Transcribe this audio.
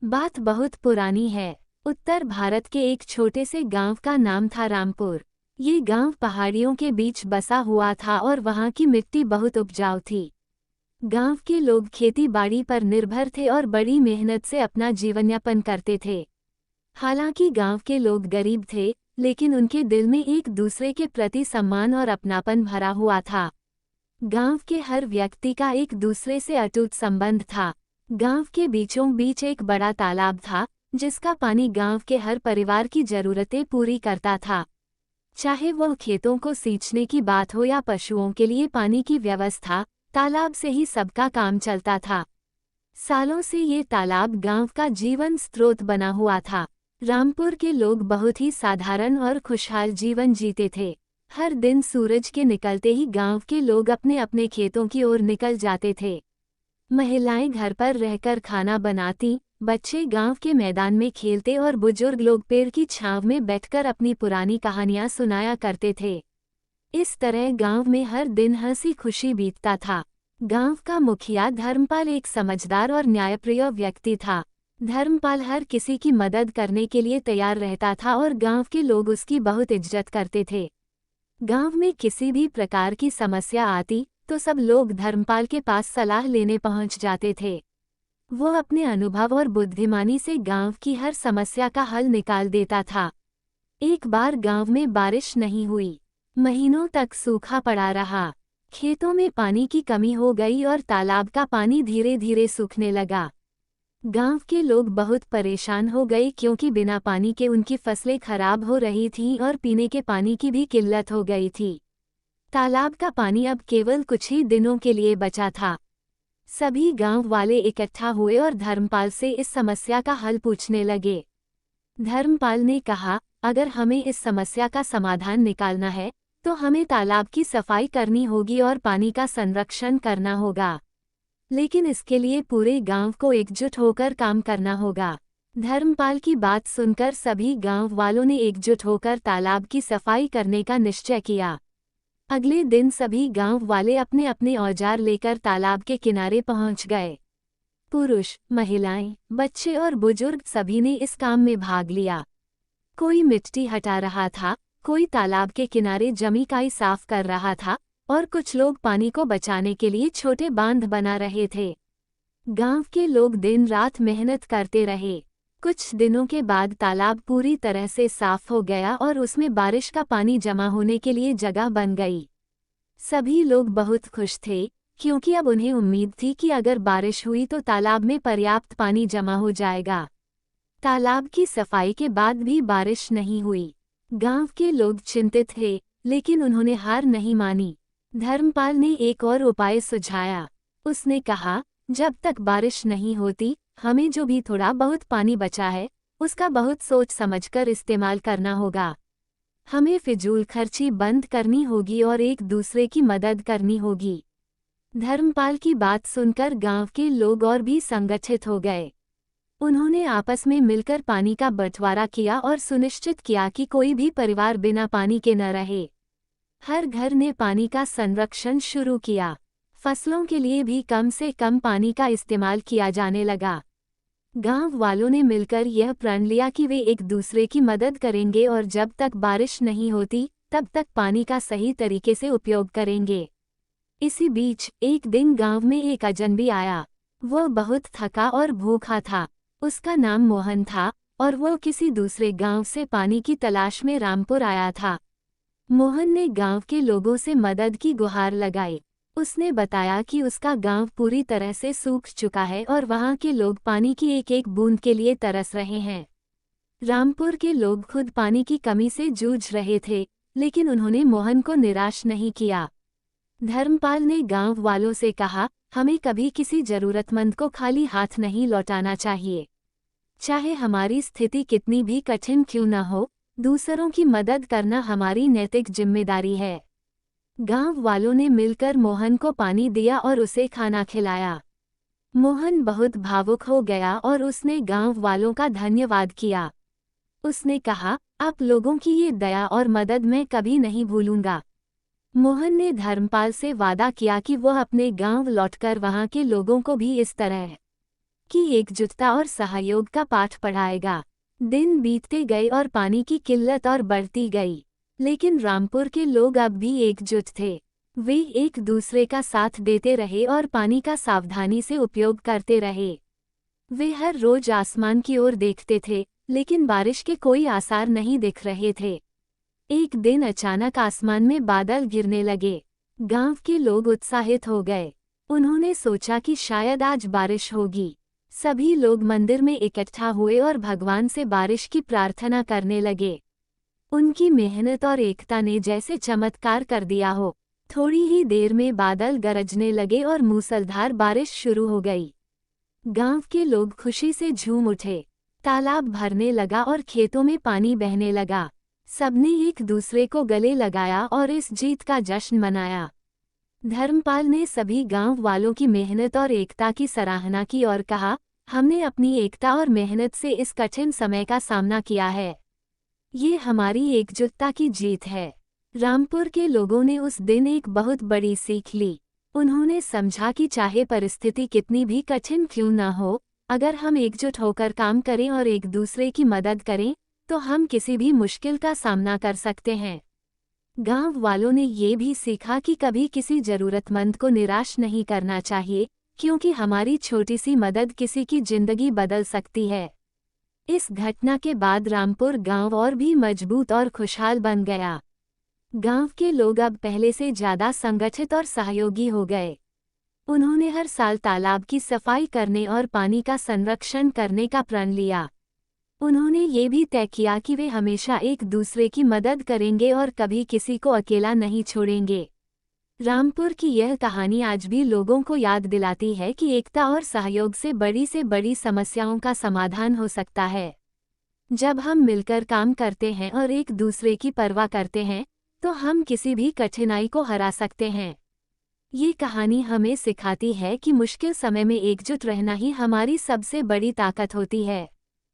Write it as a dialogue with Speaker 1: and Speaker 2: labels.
Speaker 1: बात बहुत पुरानी है। उत्तर भारत के एक छोटे से गांव का नाम था रामपुर। ये गांव पहाड़ियों के बीच बसा हुआ था और वहां की मिट्टी बहुत उपजाऊ थी। गांव के लोग खेती बाड़ी पर निर्भर थे और बड़ी मेहनत से अपना जीवनयापन करते थे। हालांकि गांव के लोग गरीब थे, लेकिन उनके दिल में एक दूसरे के प्रति सम्मान और अपनापन भरा हुआ था। गांव के हर व्यक्ति का एक दूसरे से अटूट संबंध था। गांव के बीचों बीच एक बड़ा तालाब था, जिसका पानी गांव के हर परिवार की जरूरतें पूरी करता था। चाहे वह खेतों को सींचने की बात हो या पशुओं के लिए पानी की व्यवस्था, तालाब से ही सबका काम चलता था। सालों से ये तालाब गांव का जीवन स्रोत बना हुआ था। रामपुर के लोग बहुत ही साधारण और खुशहाल जीवन जीते थे। हर दिन सूरज के निकलते ही गांव के लोग अपने अपने खेतों की ओर निकल जाते थे। महिलाएं घर पर रहकर खाना बनाती, बच्चे गांव के मैदान में खेलते और बुजुर्ग लोग पेड़ की छांव में बैठकर अपनी पुरानी कहानियां सुनाया करते थे। इस तरह गांव में हर दिन हंसी खुशी बीतता था। गांव का मुखिया धर्मपाल एक समझदार और न्यायप्रिय व्यक्ति था। धर्मपाल हर किसी की मदद करने के लिए तैयार रहता था और गांव के लोग उसकी बहुत इज्जत करते थे। गांव में किसी भी प्रकार की समस्या आती तो सब लोग धर्मपाल के पास सलाह लेने पहुंच जाते थे। वो अपने अनुभव और बुद्धिमानी से गांव की हर समस्या का हल निकाल देता था। एक बार गांव में बारिश नहीं हुई। महीनों तक सूखा पड़ा रहा। खेतों में पानी की कमी हो गई और तालाब का पानी धीरे धीरे सूखने लगा। गांव के लोग बहुत परेशान हो गए क्योंकि बिना पानी के उनकी फसलें खराब हो रही थीं और पीने के पानी की भी किल्लत हो गई थी। तालाब का पानी अब केवल कुछ ही दिनों के लिए बचा था। सभी गांव वाले इकट्ठा हुए और धर्मपाल से इस समस्या का हल पूछने लगे। धर्मपाल ने कहा, अगर हमें इस समस्या का समाधान निकालना है तो हमें तालाब की सफाई करनी होगी और पानी का संरक्षण करना होगा। लेकिन इसके लिए पूरे गांव को एकजुट होकर काम करना होगा। धर्मपाल की बात सुनकर सभी गांव वालों ने एकजुट होकर तालाब की सफाई करने का निश्चय किया। अगले दिन सभी गांव वाले अपने अपने औजार लेकर तालाब के किनारे पहुंच गए। पुरुष, महिलाएं, बच्चे और बुजुर्ग सभी ने इस काम में भाग लिया। कोई मिट्टी हटा रहा था, कोई तालाब के किनारे जमी काई साफ कर रहा था और कुछ लोग पानी को बचाने के लिए छोटे बांध बना रहे थे। गांव के लोग दिन रात मेहनत करते रहे। कुछ दिनों के बाद तालाब पूरी तरह से साफ हो गया और उसमें बारिश का पानी जमा होने के लिए जगह बन गई। सभी लोग बहुत खुश थे, क्योंकि अब उन्हें उम्मीद थी कि अगर बारिश हुई तो तालाब में पर्याप्त पानी जमा हो जाएगा। तालाब की सफाई के बाद भी बारिश नहीं हुई। गांव के लोग चिंतित थे, लेकिन उन्होंने हार नहीं मानी। धर्मपाल ने एक और उपाय सुझाया। उसने कहा, जब तक बारिश नहीं होती, हमें जो भी थोड़ा बहुत पानी बचा है, उसका बहुत सोच समझकर इस्तेमाल करना होगा। हमें फिजूल खर्ची बंद करनी होगी और एक दूसरे की मदद करनी होगी। धर्मपाल की बात सुनकर गांव के लोग और भी संगठित हो गए। उन्होंने आपस में मिलकर पानी का बंटवारा किया और सुनिश्चित किया कि कोई भी परिवार बिना पानी के न रहे। हर घर ने पानी का संरक्षण शुरू किया। फसलों के लिए भी कम से कम पानी का इस्तेमाल किया जाने लगा। गांव वालों ने मिलकर यह प्रण लिया कि वे एक दूसरे की मदद करेंगे और जब तक बारिश नहीं होती तब तक पानी का सही तरीके से उपयोग करेंगे। इसी बीच एक दिन गांव में एक अजनबी आया। वह बहुत थका और भूखा था। उसका नाम मोहन था और वह किसी दूसरे गांव से पानी की तलाश में रामपुर आया था। मोहन ने गांव के लोगों से मदद की गुहार लगाई। उसने बताया कि उसका गांव पूरी तरह से सूख चुका है और वहां के लोग पानी की एक एक बूंद के लिए तरस रहे हैं। रामपुर के लोग खुद पानी की कमी से जूझ रहे थे, लेकिन उन्होंने मोहन को निराश नहीं किया। धर्मपाल ने गांव वालों से कहा, हमें कभी किसी जरूरतमंद को खाली हाथ नहीं लौटाना चाहिए। चाहे हमारी स्थिति कितनी भी कठिन क्यों न हो, दूसरों की मदद करना हमारी नैतिक जिम्मेदारी है। गांव वालों ने मिलकर मोहन को पानी दिया और उसे खाना खिलाया। मोहन बहुत भावुक हो गया और उसने गांव वालों का धन्यवाद किया। उसने कहा, आप लोगों की ये दया और मदद मैं कभी नहीं भूलूंगा। मोहन ने धर्मपाल से वादा किया कि वह अपने गांव लौटकर वहां के लोगों को भी इस तरह कि एकजुटता और सहयोग का पाठ पढ़ाएगा। दिन बीतते गए और पानी की किल्लत और बढ़ती गई, लेकिन रामपुर के लोग अब भी एकजुट थे। वे एक दूसरे का साथ देते रहे और पानी का सावधानी से उपयोग करते रहे। वे हर रोज आसमान की ओर देखते थे, लेकिन बारिश के कोई आसार नहीं दिख रहे थे। एक दिन अचानक आसमान में बादल गिरने लगे। गांव के लोग उत्साहित हो गए। उन्होंने सोचा कि शायद आज बारिश होगी। सभी लोग मंदिर में इकट्ठा हुए और भगवान से बारिश की प्रार्थना करने लगे। उनकी मेहनत और एकता ने जैसे चमत्कार कर दिया हो। थोड़ी ही देर में बादल गरजने लगे और मूसलधार बारिश शुरू हो गई। गांव के लोग खुशी से झूम उठे। तालाब भरने लगा और खेतों में पानी बहने लगा। सबने एक दूसरे को गले लगाया और इस जीत का जश्न मनाया। धर्मपाल ने सभी गांव वालों की मेहनत और एकता की सराहना की और कहा, हमने अपनी एकता और मेहनत से इस कठिन समय का सामना किया है। ये हमारी एकजुटता की जीत है। रामपुर के लोगों ने उस दिन एक बहुत बड़ी सीख ली। उन्होंने समझा कि चाहे परिस्थिति कितनी भी कठिन क्यों न हो, अगर हम एकजुट होकर काम करें और एक दूसरे की मदद करें, तो हम किसी भी मुश्किल का सामना कर सकते हैं। गांव वालों ने ये भी सीखा कि कभी किसी जरूरतमंद को निराश नहीं करना चाहिए, क्योंकि हमारी छोटी सी मदद किसी की जिंदगी बदल सकती है। इस घटना के बाद रामपुर गांव और भी मजबूत और खुशहाल बन गया। गांव के लोग अब पहले से ज्यादा संगठित और सहयोगी हो गए। उन्होंने हर साल तालाब की सफाई करने और पानी का संरक्षण करने का प्रण लिया। उन्होंने ये भी तय किया कि वे हमेशा एक दूसरे की मदद करेंगे और कभी किसी को अकेला नहीं छोड़ेंगे। रामपुर की यह कहानी आज भी लोगों को याद दिलाती है कि एकता और सहयोग से बड़ी समस्याओं का समाधान हो सकता है। जब हम मिलकर काम करते हैं और एक दूसरे की परवाह करते हैं, तो हम किसी भी कठिनाई को हरा सकते हैं। ये कहानी हमें सिखाती है कि मुश्किल समय में एकजुट रहना ही हमारी सबसे बड़ी ताकत होती है।